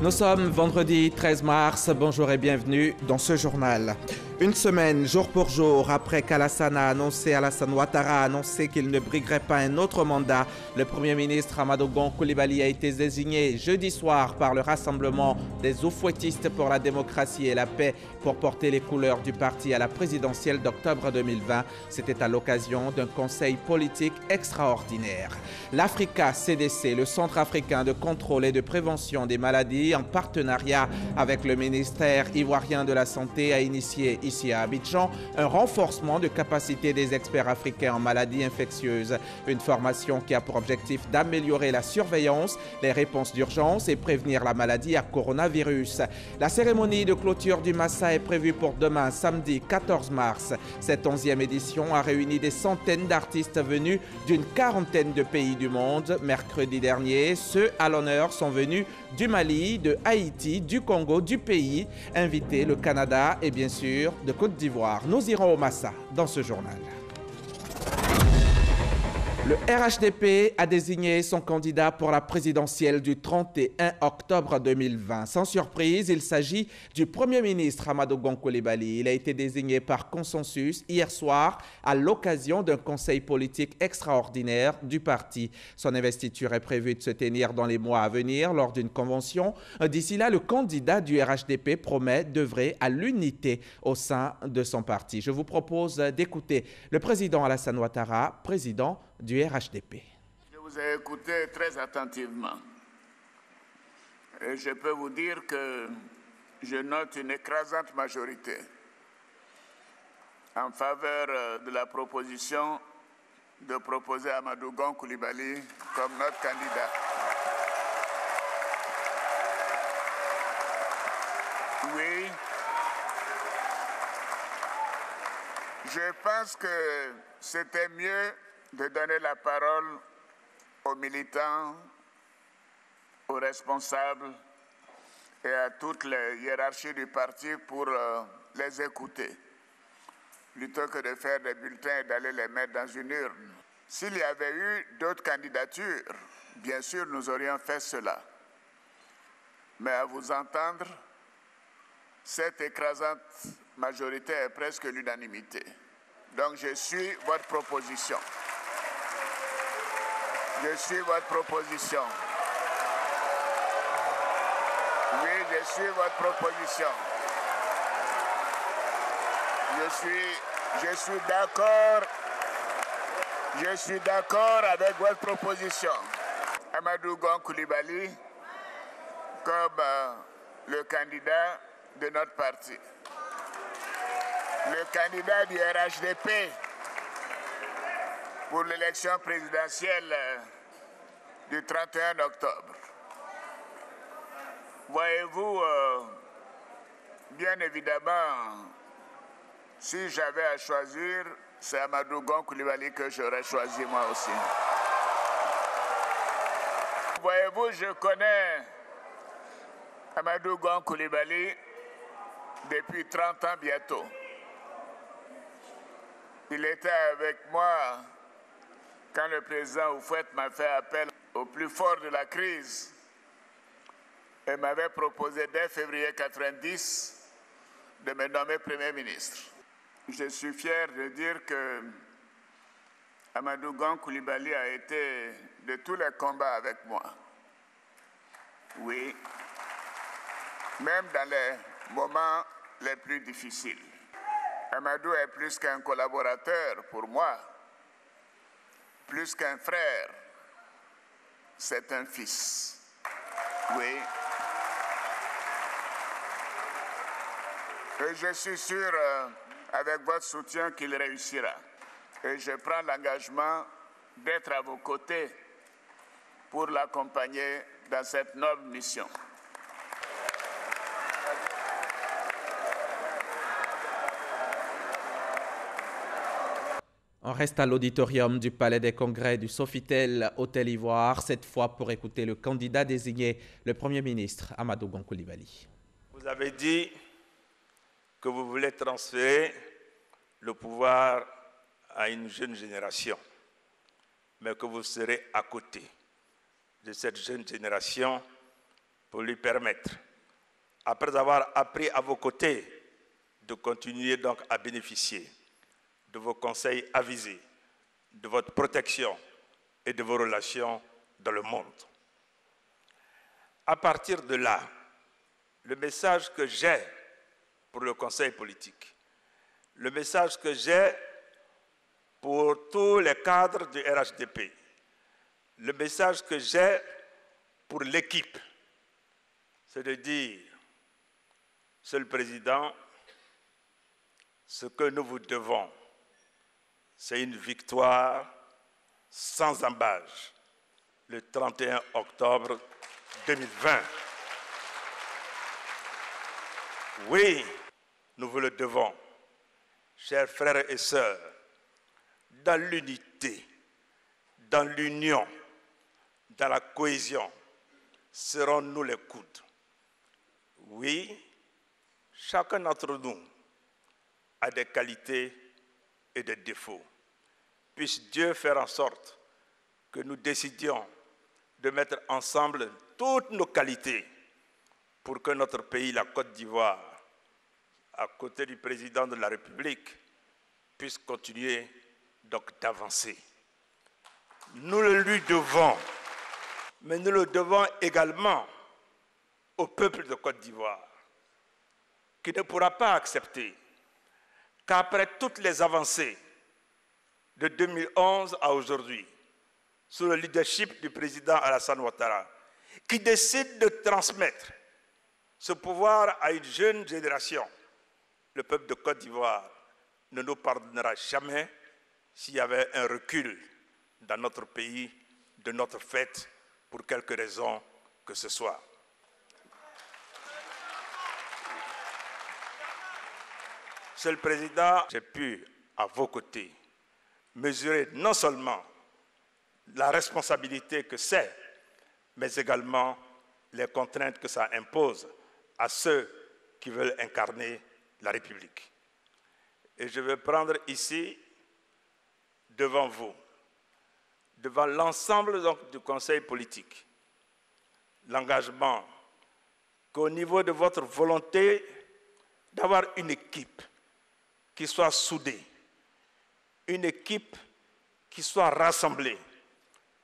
Nous sommes vendredi 13 mars, bonjour et bienvenue dans ce journal. Une semaine, jour pour jour, après qu'Alassane Ouattara a annoncé qu'il ne briguerait pas un autre mandat, le Premier ministre Amadou Gon Coulibaly a été désigné jeudi soir par le Rassemblement des Oufouettistes pour la démocratie et la paix pour porter les couleurs du parti à la présidentielle d'octobre 2020. C'était à l'occasion d'un conseil politique extraordinaire. L'Africa CDC, le Centre africain de contrôle et de prévention des maladies, en partenariat avec le ministère ivoirien de la Santé, a initié ici à Abidjan un renforcement de capacité des experts africains en maladies infectieuses. Une formation qui a pour objectif d'améliorer la surveillance, les réponses d'urgence et prévenir la maladie à coronavirus. La cérémonie de clôture du Massa est prévue pour demain, samedi 14 mars. Cette 11e édition a réuni des centaines d'artistes venus d'une quarantaine de pays du monde. Mercredi dernier, ceux à l'honneur sont venus du Mali, de Haïti, du Congo, du pays, invités le Canada et bien sûr de Côte d'Ivoire. Nous irons au Massa dans ce journal. Le RHDP a désigné son candidat pour la présidentielle du 31 octobre 2020. Sans surprise, il s'agit du Premier ministre Amadou Gon Coulibaly. Il a été désigné par consensus hier soir à l'occasion d'un conseil politique extraordinaire du parti. Son investiture est prévue de se tenir dans les mois à venir lors d'une convention. D'ici là, le candidat du RHDP promet d'œuvrer à l'unité au sein de son parti. Je vous propose d'écouter le président Alassane Ouattara, président du RHDP. Je vous ai écouté très attentivement et je peux vous dire que je note une écrasante majorité en faveur de la proposition de proposer Amadou Gon Coulibaly comme notre candidat. Oui, je pense que c'était mieux de donner la parole aux militants, aux responsables et à toutes les hiérarchies du parti pour les écouter, plutôt que de faire des bulletins et d'aller les mettre dans une urne. S'il y avait eu d'autres candidatures, bien sûr, nous aurions fait cela. Mais à vous entendre, cette écrasante majorité est presque l'unanimité. Donc je suis votre proposition. Je suis votre proposition. Oui, je suis votre proposition. Je suis d'accord. Je suis d'accord avec votre proposition. Amadou Gon Coulibaly comme le candidat de notre parti. Le candidat du RHDP pour l'élection présidentielle du 31 octobre. Voyez-vous, bien évidemment, si j'avais à choisir, c'est Amadou Gon Coulibaly que j'aurais choisi moi aussi. Voyez-vous, je connais Amadou Gon Coulibaly depuis 30 ans bientôt. Il était avec moi quand le président Houphouët m'a fait appel au plus fort de la crise et m'avait proposé dès février 1990 de me nommer Premier ministre. Je suis fier de dire que Amadou Gon Coulibaly a été de tous les combats avec moi. Oui, même dans les moments les plus difficiles. Amadou est plus qu'un collaborateur pour moi, plus qu'un frère, c'est un fils. Oui. Et je suis sûr, avec votre soutien, qu'il réussira. Et je prends l'engagement d'être à vos côtés pour l'accompagner dans cette noble mission. On reste à l'auditorium du Palais des Congrès du Sofitel Hôtel Ivoire, cette fois pour écouter le candidat désigné, le Premier ministre Amadou Gon Coulibaly. Vous avez dit que vous voulez transférer le pouvoir à une jeune génération, mais que vous serez à côté de cette jeune génération pour lui permettre, après avoir appris à vos côtés, de continuer donc à bénéficier de vos conseils avisés, de votre protection et de vos relations dans le monde. À partir de là, le message que j'ai pour le Conseil politique, le message que j'ai pour tous les cadres du RHDP, le message que j'ai pour l'équipe, c'est de dire, Monsieur le Président, ce que nous vous devons, c'est une victoire sans embâche le 31 octobre 2020. Oui, nous vous le devons, chers frères et sœurs, dans l'unité, dans l'union, dans la cohésion, serrons-nous les coudes. Oui, chacun d'entre nous a des qualités et des défauts. Puisse Dieu faire en sorte que nous décidions de mettre ensemble toutes nos qualités pour que notre pays, la Côte d'Ivoire, à côté du président de la République, puisse continuer donc d'avancer. Nous le lui devons, mais nous le devons également au peuple de Côte d'Ivoire, qui ne pourra pas accepter qu'après toutes les avancées de 2011 à aujourd'hui, sous le leadership du président Alassane Ouattara, qui décide de transmettre ce pouvoir à une jeune génération, le peuple de Côte d'Ivoire ne nous pardonnera jamais s'il y avait un recul dans notre pays, de notre fête, pour quelque raison que ce soit. Monsieur le Président, j'ai pu, à vos côtés, mesurer non seulement la responsabilité que c'est, mais également les contraintes que ça impose à ceux qui veulent incarner la République. Et je veux prendre ici, devant vous, devant l'ensemble du Conseil politique, l'engagement qu'au niveau de votre volonté d'avoir une équipe qui soit soudée, une équipe qui soit rassemblée,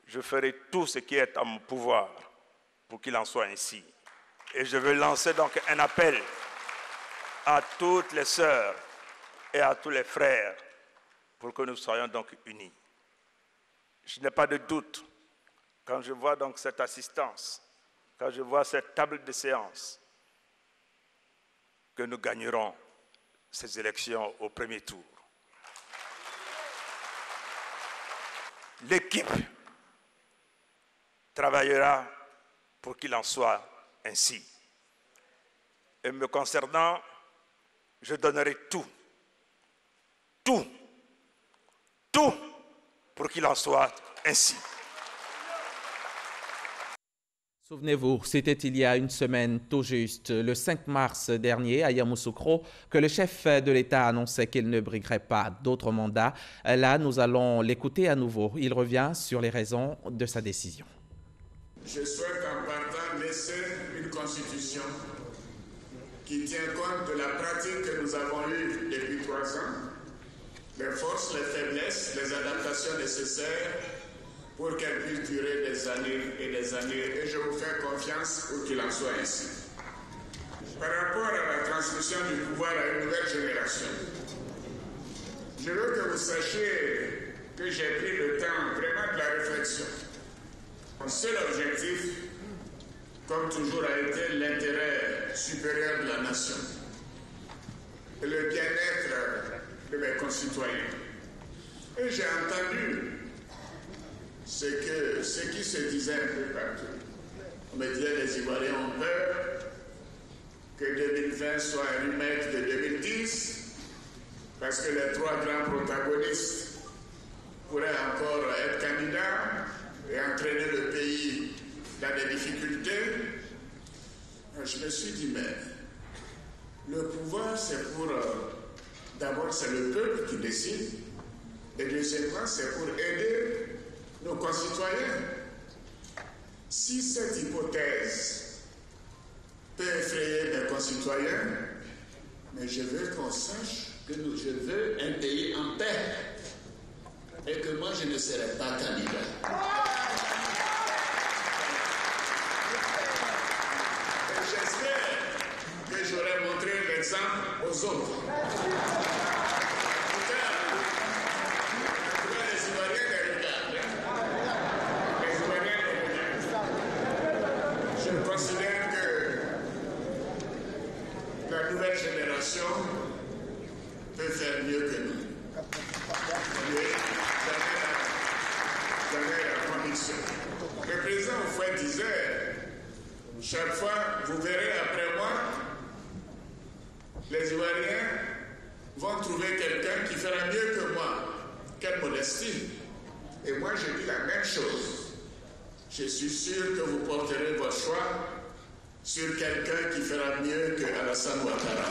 je ferai tout ce qui est en mon pouvoir pour qu'il en soit ainsi. Et je veux lancer donc un appel à toutes les sœurs et à tous les frères pour que nous soyons donc unis. Je n'ai pas de doute, quand je vois donc cette assistance, quand je vois cette table de séance, que nous gagnerons ces élections au premier tour. L'équipe travaillera pour qu'il en soit ainsi. Et me concernant, je donnerai tout pour qu'il en soit ainsi. Souvenez-vous, c'était il y a une semaine tout juste, le 5 mars dernier, à Yamoussoukro, que le chef de l'État annonçait qu'il ne briguerait pas d'autres mandats. Là, nous allons l'écouter à nouveau. Il revient sur les raisons de sa décision. Je souhaite en partant laisser une constitution qui tient compte de la pratique que nous avons eue depuis 3 ans, les forces, les faiblesses, les adaptations nécessaires pour qu'elle puisse durer des années et des années. Et je vous fais confiance pour qu'il en soit ainsi. Par rapport à la transmission du pouvoir à une nouvelle génération, je veux que vous sachiez que j'ai pris le temps vraiment de la réflexion. Mon seul objectif, comme toujours, a été l'intérêt supérieur de la nation et le bien-être de mes concitoyens. Et j'ai entendu ce qui se disait un peu partout. On me disait les Ivoiriens ont peur que 2020 soit un remake de 2010 parce que les 3 grands protagonistes pourraient encore être candidats et entraîner le pays dans des difficultés. Je me suis dit, mais le pouvoir, c'est pour... D'abord, c'est le peuple qui décide. Et deuxièmement, c'est pour aider nos concitoyens. Si cette hypothèse peut effrayer mes concitoyens, mais je veux qu'on sache que je veux un pays en paix et que moi je ne serai pas candidat. Et j'espère que j'aurai montré l'exemple aux autres. En tout cas, les Ivoiriens les regardent. Les Ivoiriens les regardent. Je considère que la nouvelle génération peut faire mieux que nous. J'avais la conviction. Le président Houphouët disait, chaque fois, vous verrez après moi, les Ivoiriens vont trouver quelqu'un qui fera mieux que moi. Quelle modestie. Et moi, je dis la même chose. Je suis sûr que vous porterez votre choix sur quelqu'un qui fera mieux que Alassane Ouattara.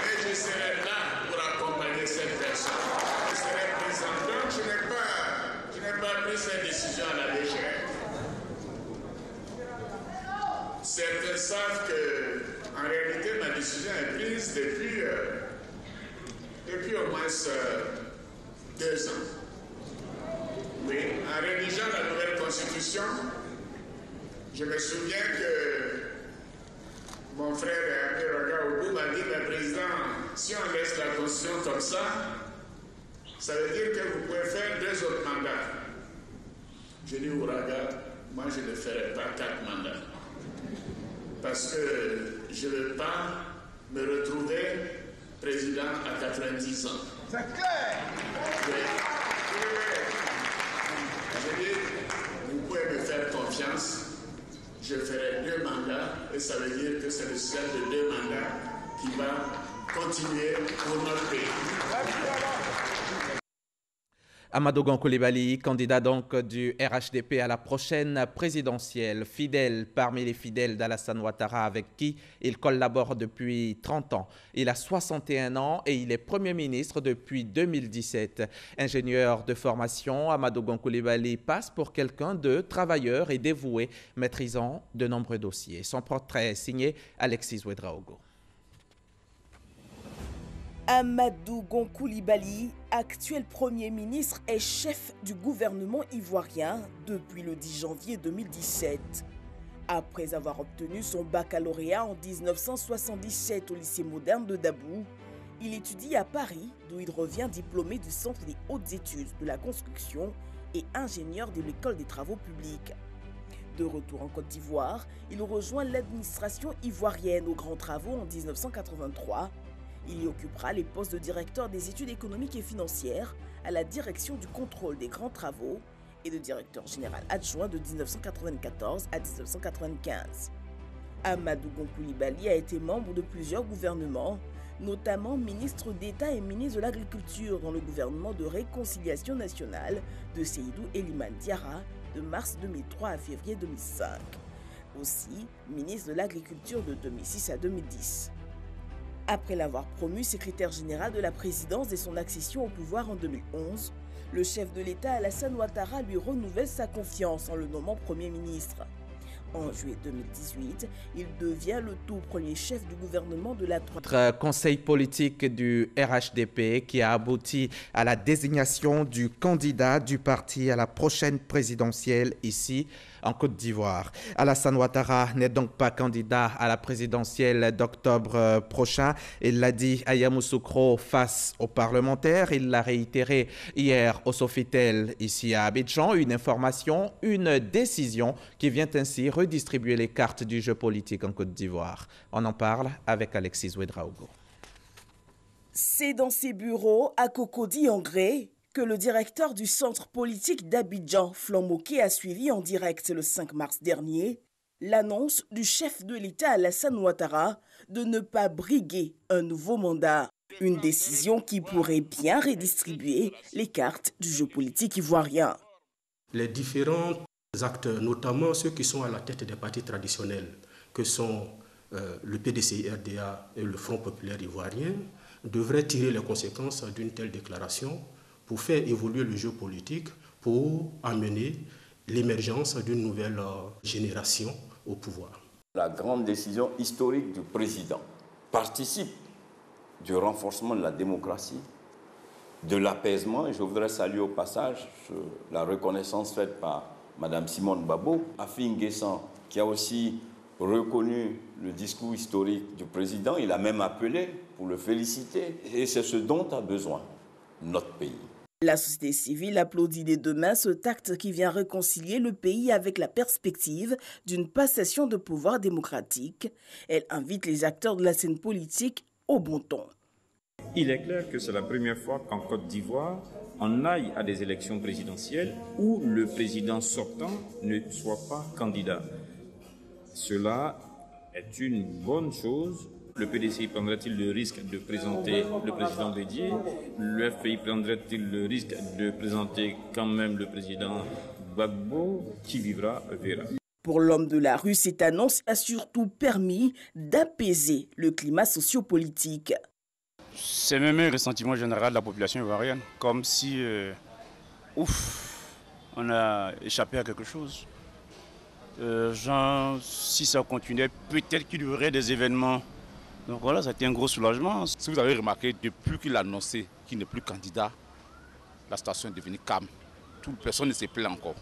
Et je serai là pour accompagner cette personne. Je serai présent. Donc, je n'ai pas pris cette décision à la légère. Certains savent que, en réalité, ma décision est prise depuis au moins 2 ans. Oui, en rédigeant la nouvelle constitution, je me souviens que mon frère et ami Roga Oudou m'a dit, mais président, si on laisse la constitution comme ça veut dire que vous pouvez faire 2 autres mandats. Je dis au Raga, moi je ne ferai pas 4 mandats. Parce que je ne veux pas me retrouver président à 90 ans. C'est clair! Oui. Je dis, vous pouvez me faire confiance, je ferai 2 mandats, et ça veut dire que c'est le seul de 2 mandats qui va continuer pour notre pays. Amadou Gon Coulibaly, candidat donc du RHDP à la prochaine présidentielle, fidèle parmi les fidèles d'Alassane Ouattara avec qui il collabore depuis 30 ans. Il a 61 ans et il est Premier ministre depuis 2017. Ingénieur de formation, Amadou Gon Coulibaly passe pour quelqu'un de travailleur et dévoué, maîtrisant de nombreux dossiers. Son portrait est signé Alexis Ouedraogo. Amadou Gon Coulibaly, actuel Premier ministre et chef du gouvernement ivoirien depuis le 10 janvier 2017. Après avoir obtenu son baccalauréat en 1977 au lycée moderne de Dabou, il étudie à Paris, d'où il revient diplômé du Centre des hautes études de la construction et ingénieur de l'école des travaux publics. De retour en Côte d'Ivoire, il rejoint l'administration ivoirienne aux grands travaux en 1983. Il y occupera les postes de directeur des études économiques et financières à la direction du contrôle des grands travaux et de directeur général adjoint de 1994 à 1995. Amadou Gon Coulibaly a été membre de plusieurs gouvernements, notamment ministre d'État et ministre de l'Agriculture dans le gouvernement de réconciliation nationale de Seydou Eliman Diarra de mars 2003 à février 2005. Aussi, ministre de l'Agriculture de 2006 à 2010. Après l'avoir promu secrétaire général de la présidence dès son accession au pouvoir en 2011, le chef de l'État Alassane Ouattara lui renouvelle sa confiance en le nommant Premier ministre. En juillet 2018, il devient le tout premier chef du gouvernement de la conseil politique du RHDP qui a abouti à la désignation du candidat du parti à la prochaine présidentielle ici en Côte d'Ivoire. Alassane Ouattara n'est donc pas candidat à la présidentielle d'octobre prochain. Il l'a dit à Yamoussoukro face aux parlementaires. Il l'a réitéré hier au Sofitel ici à Abidjan. Une information, une décision qui vient ainsi redistribuer les cartes du jeu politique en Côte d'Ivoire. On en parle avec Alexis Ouedraogo. C'est dans ses bureaux à Cocody-en-Gré que le directeur du centre politique d'Abidjan, Flanmoké, a suivi en direct le 5 mars dernier l'annonce du chef de l'État Alassane Ouattara de ne pas briguer un nouveau mandat. Une décision qui pourrait bien redistribuer les cartes du jeu politique ivoirien. Les différents acteurs, notamment ceux qui sont à la tête des partis traditionnels, que sont le PDCI-RDA et le Front populaire ivoirien, devraient tirer les conséquences d'une telle déclaration pour faire évoluer le jeu politique, pour amener l'émergence d'une nouvelle génération au pouvoir. La grande décision historique du président participe du renforcement de la démocratie, de l'apaisement. Et je voudrais saluer au passage la reconnaissance faite par Mme Simone Babo, Afi N'Guessan, qui a aussi reconnu le discours historique du président. Il a même appelé pour le féliciter. Et c'est ce dont a besoin notre pays. La société civile applaudit dès demain cet acte qui vient réconcilier le pays avec la perspective d'une passation de pouvoir démocratique. Elle invite les acteurs de la scène politique au bon ton. Il est clair que c'est la première fois qu'en Côte d'Ivoire, on aille à des élections présidentielles où le président sortant ne soit pas candidat. Cela est une bonne chose. Le PDCI prendrait-il le risque de présenter le président Bédié? Le FPI prendrait-il le risque de présenter quand même le président Gbagbo? Qui vivra verra. Pour l'homme de la rue, cette annonce a surtout permis d'apaiser le climat sociopolitique. C'est même un ressentiment général de la population ivoirienne, comme si on a échappé à quelque chose. Si ça continuait, peut-être qu'il y aurait des événements. Donc voilà, ça a été un gros soulagement. Si vous avez remarqué, depuis qu'il a annoncé qu'il n'est plus candidat, la situation est devenue calme. Toute personne ne se plaint encore.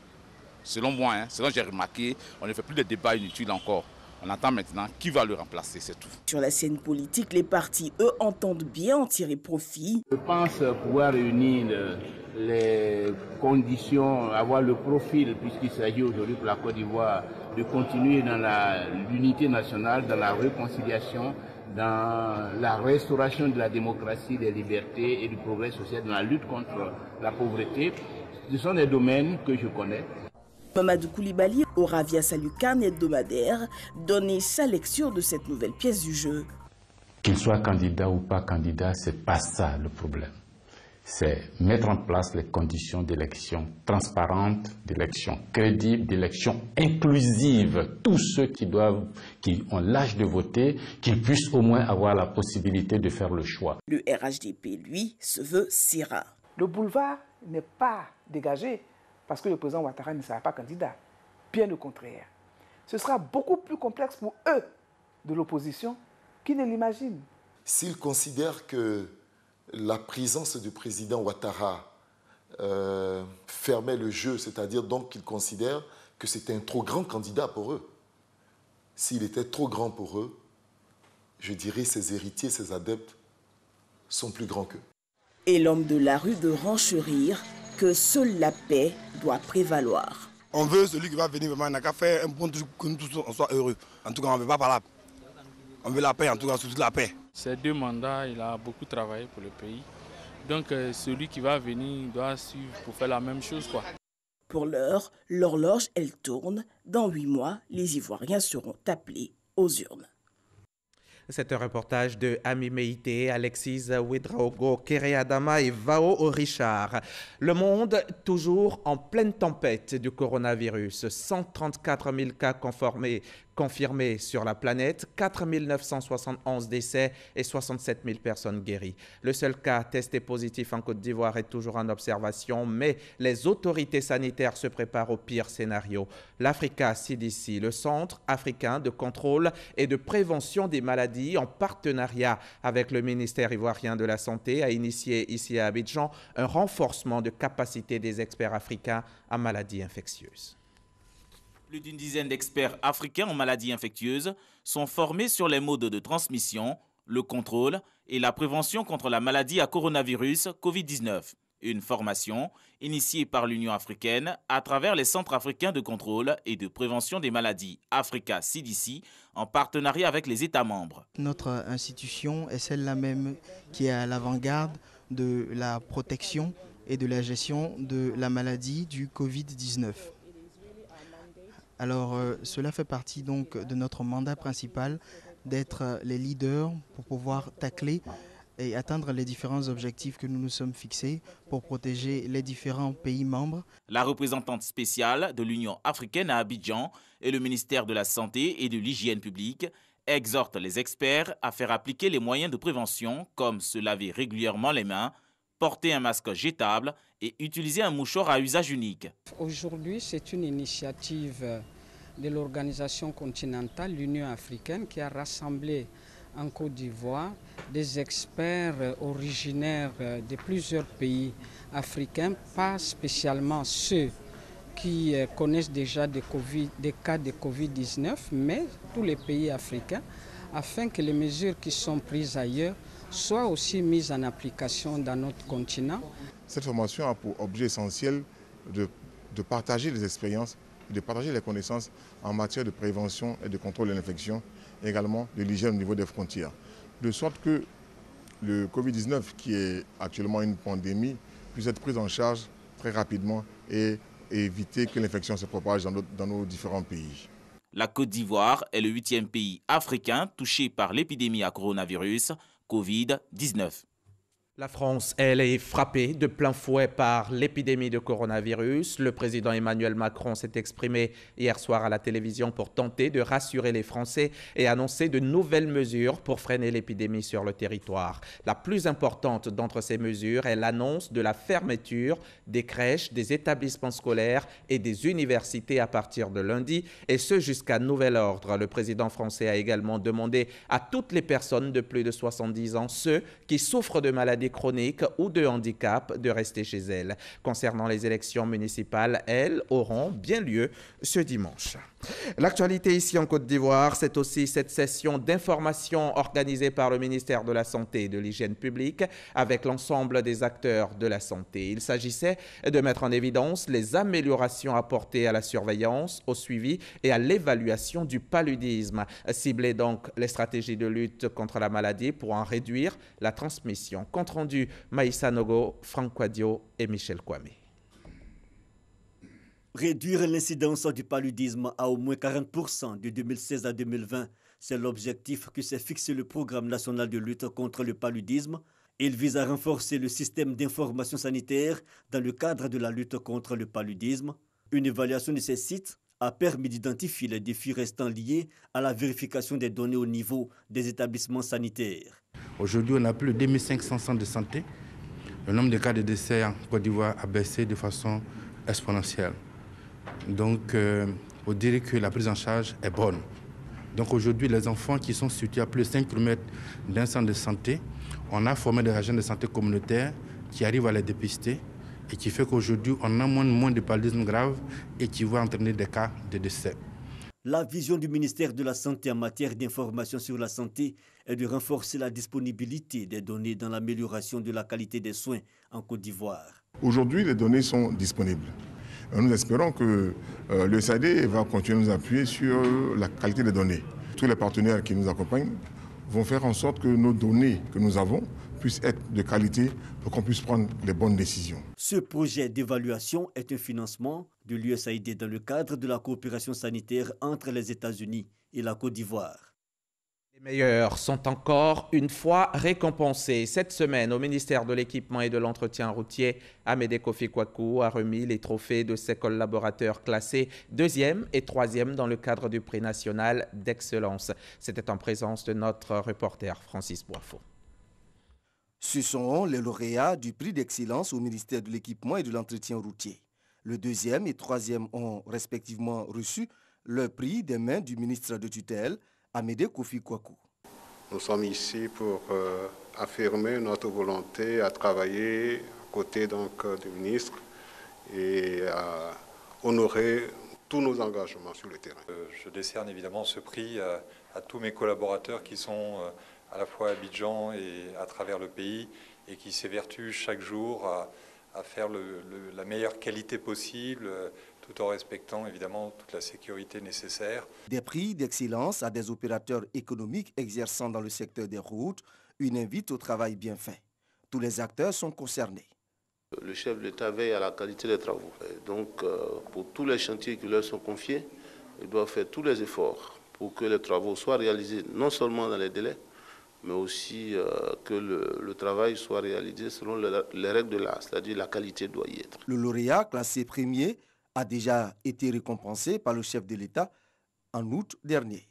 Selon moi, selon j'ai remarqué, on ne fait plus de débats inutiles encore. On attend maintenant qui va le remplacer, c'est tout. Sur la scène politique, les partis, eux, entendent bien en tirer profit. Je pense pouvoir réunir les conditions, avoir le profil, puisqu'il s'agit aujourd'hui pour la Côte d'Ivoire de continuer dans l'unité nationale, dans la réconciliation, dans la restauration de la démocratie, des libertés et du progrès social, dans la lutte contre la pauvreté. Ce sont des domaines que je connais. Mamadou Koulibaly aura via sa lucarne hebdomadaire donné sa lecture de cette nouvelle pièce du jeu. Qu'il soit candidat ou pas candidat, c'est pas ça le problème. C'est mettre en place les conditions d'élection transparentes, d'élection crédible, d'élection inclusive. Tous ceux qui ont l'âge de voter, qu'ils puissent au moins avoir la possibilité de faire le choix. Le RHDP, lui, se veut serein. Le boulevard n'est pas dégagé parce que le président Ouattara ne sera pas candidat. Bien au contraire. Ce sera beaucoup plus complexe pour eux de l'opposition qui ne l'imaginent. S'ils considèrent que la présence du président Ouattara fermait le jeu, c'est-à-dire donc qu'ils considèrent que c'était un trop grand candidat pour eux. S'il était trop grand pour eux, je dirais ses héritiers, ses adeptes sont plus grands qu'eux. Et l'homme de la rue de renchérir que seule la paix doit prévaloir. On veut celui qui va venir vraiment, on n'a qu'à faire un bon truc que nous tous on soit heureux. En tout cas, on ne veut pas parler. On veut la paix, en tout cas, surtout la paix. Ces 2 mandats, il a beaucoup travaillé pour le pays. Donc celui qui va venir doit suivre pour faire la même chose, quoi. Pour l'heure, l'horloge, elle tourne. Dans 8 mois, les Ivoiriens seront appelés aux urnes. C'est un reportage de Ami Meïté, Alexis Ouedraogo, Kereadama et Vao Richard. Le monde toujours en pleine tempête du coronavirus. 134 000 cas confirmés sur la planète, 4 971 décès et 67 000 personnes guéries. Le seul cas testé positif en Côte d'Ivoire est toujours en observation, mais les autorités sanitaires se préparent au pire scénario. L'Africa CDC, le Centre africain de contrôle et de prévention des maladies, en partenariat avec le ministère ivoirien de la Santé, a initié ici à Abidjan un renforcement de capacité des experts africains en maladies infectieuses. Plus d'une dizaine d'experts africains en maladies infectieuses sont formés sur les modes de transmission, le contrôle et la prévention contre la maladie à coronavirus Covid-19. Une formation initiée par l'Union africaine à travers les centres africains de contrôle et de prévention des maladies Africa CDC en partenariat avec les États membres. Notre institution est celle-là même qui est à l'avant-garde de la protection et de la gestion de la maladie du Covid-19. Alors cela fait partie donc de notre mandat principal d'être les leaders pour pouvoir tacler et atteindre les différents objectifs que nous nous sommes fixés pour protéger les différents pays membres. La représentante spéciale de l'Union africaine à Abidjan et le ministère de la Santé et de l'Hygiène publique exhortent les experts à faire appliquer les moyens de prévention comme se laver régulièrement les mains, porter un masque jetable et utiliser un mouchoir à usage unique. Aujourd'hui, c'est une initiative de l'organisation continentale, l'Union africaine, qui a rassemblé en Côte d'Ivoire des experts originaires de plusieurs pays africains, pas spécialement ceux qui connaissent déjà des cas de Covid-19, mais tous les pays africains, afin que les mesures qui sont prises ailleurs soient aussi mises en application dans notre continent. Cette formation a pour objet essentiel de partager les expériences, de partager les connaissances en matière de prévention et de contrôle de l'infection, et également de l'hygiène au niveau des frontières. De sorte que le Covid-19, qui est actuellement une pandémie, puisse être pris en charge très rapidement et éviter que l'infection se propage dans nos différents pays. La Côte d'Ivoire est le 8e pays africain touché par l'épidémie à coronavirus Covid-19. La France, elle, est frappée de plein fouet par l'épidémie de coronavirus. Le président Emmanuel Macron s'est exprimé hier soir à la télévision pour tenter de rassurer les Français et annoncer de nouvelles mesures pour freiner l'épidémie sur le territoire. La plus importante d'entre ces mesures est l'annonce de la fermeture des crèches, des établissements scolaires et des universités à partir de lundi, et ce jusqu'à nouvel ordre. Le président français a également demandé à toutes les personnes de plus de 70 ans, ceux qui souffrent de maladies chroniques ou de handicap, de rester chez elles. Concernant les élections municipales, elles auront bien lieu ce dimanche. L'actualité ici en Côte d'Ivoire, c'est aussi cette session d'information organisée par le ministère de la Santé et de l'Hygiène publique avec l'ensemble des acteurs de la santé. Il s'agissait de mettre en évidence les améliorations apportées à la surveillance, au suivi et à l'évaluation du paludisme. Cibler donc les stratégies de lutte contre la maladie pour en réduire la transmission. Compte rendu, Maïssa Nogo, Franck Quadio et Michel Kwame. Réduire l'incidence du paludisme à au moins 40% de 2016 à 2020, c'est l'objectif que s'est fixé le Programme national de lutte contre le paludisme. Il vise à renforcer le système d'information sanitaire dans le cadre de la lutte contre le paludisme. Une évaluation de ces sites a permis d'identifier les défis restants liés à la vérification des données au niveau des établissements sanitaires. Aujourd'hui, on a plus de 2500 centres de santé. Le nombre de cas de décès en Côte d'Ivoire a baissé de façon exponentielle. Donc, on dirait que la prise en charge est bonne. Donc aujourd'hui, les enfants qui sont situés à plus de 5 km d'un centre de santé, on a formé des agents de santé communautaires qui arrivent à les dépister et qui fait qu'aujourd'hui, on a moins de paludisme grave et qui va entraîner des cas de décès. La vision du ministère de la Santé en matière d'information sur la santé est de renforcer la disponibilité des données dans l'amélioration de la qualité des soins en Côte d'Ivoire. Aujourd'hui, les données sont disponibles. Nous espérons que le SAD va continuer à nous appuyer sur la qualité des données. Tous les partenaires qui nous accompagnent vont faire en sorte que nos données que nous avons puissent être de qualité pour qu'on puisse prendre les bonnes décisions. Ce projet d'évaluation est un financement de l'USAID dans le cadre de la coopération sanitaire entre les États-Unis et la Côte d'Ivoire. Les meilleurs sont encore une fois récompensés. Cette semaine, au ministère de l'Équipement et de l'Entretien routier, Amédée Kofi Kwaku a remis les trophées de ses collaborateurs classés 2e et 3e dans le cadre du prix national d'excellence. C'était en présence de notre reporter Francis Boifo. Ce sont les lauréats du prix d'excellence au ministère de l'Équipement et de l'Entretien routier. Le 2e et 3e ont respectivement reçu le prix des mains du ministre de tutelle, Amédée Kofi Kwaku. Nous sommes ici pour affirmer notre volonté à travailler à côté du ministre et à honorer tous nos engagements sur le terrain. Je décerne évidemment ce prix à tous mes collaborateurs qui sont à la fois à Abidjan et à travers le pays et qui s'évertuent chaque jour à faire la meilleure qualité possible, tout en respectant évidemment toute la sécurité nécessaire. Des prix d'excellence à des opérateurs économiques exerçant dans le secteur des routes, une invite au travail bien fait. Tous les acteurs sont concernés. Le chef de l'État veille à la qualité des travaux. Donc, pour tous les chantiers qui leur sont confiés, il doit faire tous les efforts pour que les travaux soient réalisés non seulement dans les délais, mais aussi que le travail soit réalisé selon les règles de l'art, c'est-à-dire la qualité doit y être. Le lauréat classé premier a déjà été récompensé par le chef de l'État en août dernier.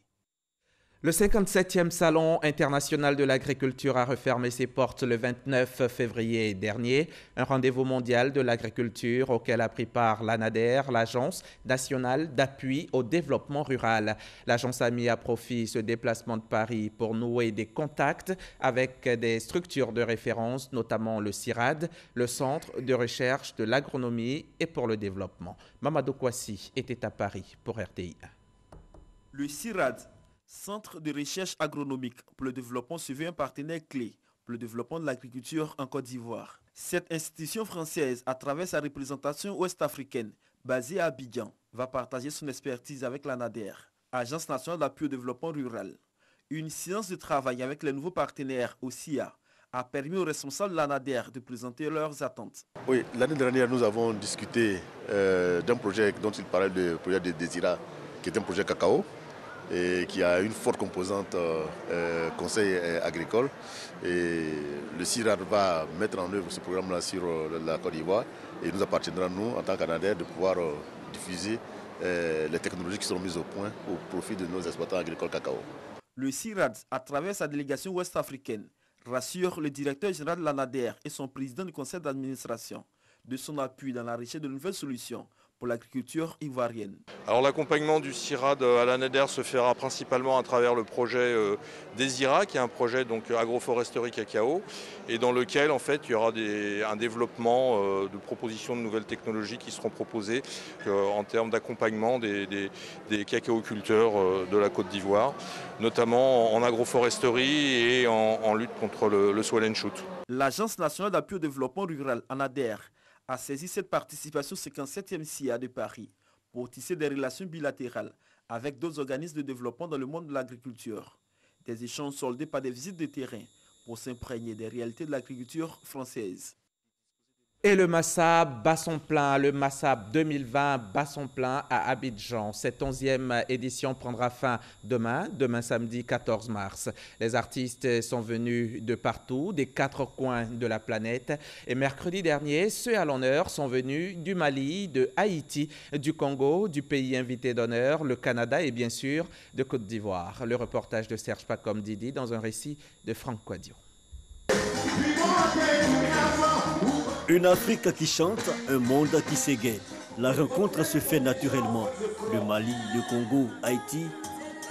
Le 57e Salon international de l'agriculture a refermé ses portes le 29 février dernier. Un rendez-vous mondial de l'agriculture auquel a pris part l'ANADER, l'Agence nationale d'appui au développement rural. L'agence a mis à profit ce déplacement de Paris pour nouer des contacts avec des structures de référence, notamment le CIRAD, le Centre de recherche de l'agronomie et pour le développement. Mamadou Kouassi était à Paris pour RTI. Le CIRAD, Centre de recherche agronomique pour le développement, se veut un partenaire clé pour le développement de l'agriculture en Côte d'Ivoire. Cette institution française, à travers sa représentation ouest-africaine basée à Abidjan, va partager son expertise avec l'ANADER, Agence nationale d'appui au développement rural. Une séance de travail avec les nouveaux partenaires au CIA a permis aux responsables de l'ANADER de présenter leurs attentes. Oui, l'année dernière, nous avons discuté d'un projet dont il parlait, le projet de Désira, qui est un projet cacao, et qui a une forte composante conseil agricole. Et le CIRAD va mettre en œuvre ce programme-là sur la Côte d'Ivoire et il nous appartiendra, nous, en tant qu'ANADER, de pouvoir diffuser les technologies qui seront mises au point au profit de nos exploitants agricoles cacao. Le CIRAD, à travers sa délégation ouest-africaine, rassure le directeur général de l'ANADER et son président du conseil d'administration de son appui dans la recherche de nouvelles solutions pour l'agriculture ivoirienne. Alors l'accompagnement du CIRAD à l'ANADER se fera principalement à travers le projet Désira, qui est un projet donc agroforesterie cacao, et dans lequel en fait il y aura un développement de propositions de nouvelles technologies qui seront proposées en termes d'accompagnement des cacaoculteurs de la Côte d'Ivoire, notamment en agroforesterie et en lutte contre le swell and shoot. L'Agence nationale d'appui au développement rural, ANADER, a saisi cette participation au 57e CIA de Paris pour tisser des relations bilatérales avec d'autres organismes de développement dans le monde de l'agriculture. Des échanges soldés par des visites de terrain pour s'imprégner des réalités de l'agriculture française. Et le Massa bat son plein, le Massa 2020 bat son plein à Abidjan. Cette 11e édition prendra fin demain samedi 14 mars. Les artistes sont venus de partout, des 4 coins de la planète. Et mercredi dernier, ceux à l'honneur sont venus du Mali, de Haïti, du Congo, du pays invité d'honneur, le Canada et bien sûr de Côte d'Ivoire. Le reportage de Serge Pacom Didi dans un récit de Franck Quadio. Une Afrique qui chante, un monde qui s'égaie. La rencontre se fait naturellement. Le Mali, le Congo, Haïti,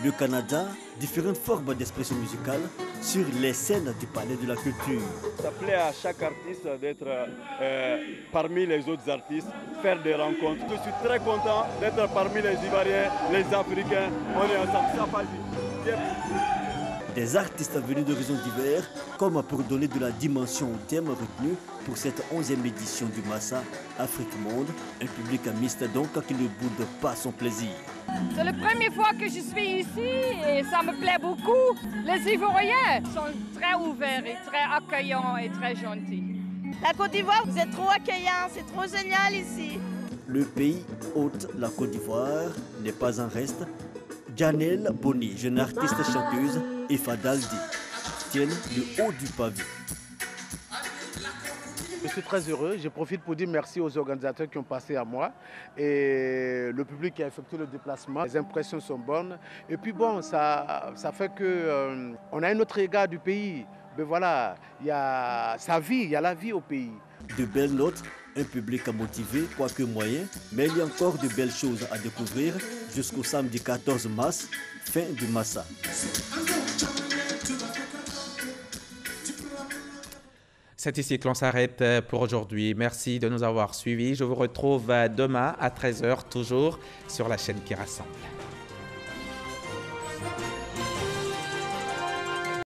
le Canada, différentes formes d'expression musicale sur les scènes du Palais de la Culture. Ça plaît à chaque artiste d'être parmi les autres artistes, faire des rencontres. Je suis très content d'être parmi les Ivoiriens, les Africains. On est ensemble, ça passe bien. Des artistes venus d'horizons divers, comme pour donner de la dimension au thème retenu pour cette 11e édition du Massa Afrique Monde, un public mixte donc qui ne boude pas son plaisir. C'est la première fois que je suis ici et ça me plaît beaucoup. Les Ivoiriens sont très ouverts et très accueillants et très gentils. La Côte d'Ivoire, vous êtes trop accueillants, c'est trop génial ici. Le pays hôte, la Côte d'Ivoire, n'est pas en reste. Janelle Boni, jeune artiste chanteuse, et Fadaldi tiennent le haut du pavé. Je suis très heureux. Je profite pour dire merci aux organisateurs qui ont passé à moi et le public qui a effectué le déplacement. Les impressions sont bonnes. Et puis bon, ça fait que on a un autre regard du pays. Mais voilà, il y a sa vie, il y a la vie au pays. De belles notes, un public motivé, quoique moyen, mais il y a encore de belles choses à découvrir jusqu'au samedi 14 mars, fin du Massa. C'est ici que l'on s'arrête pour aujourd'hui. Merci de nous avoir suivis. Je vous retrouve demain à 13h, toujours sur la chaîne qui rassemble.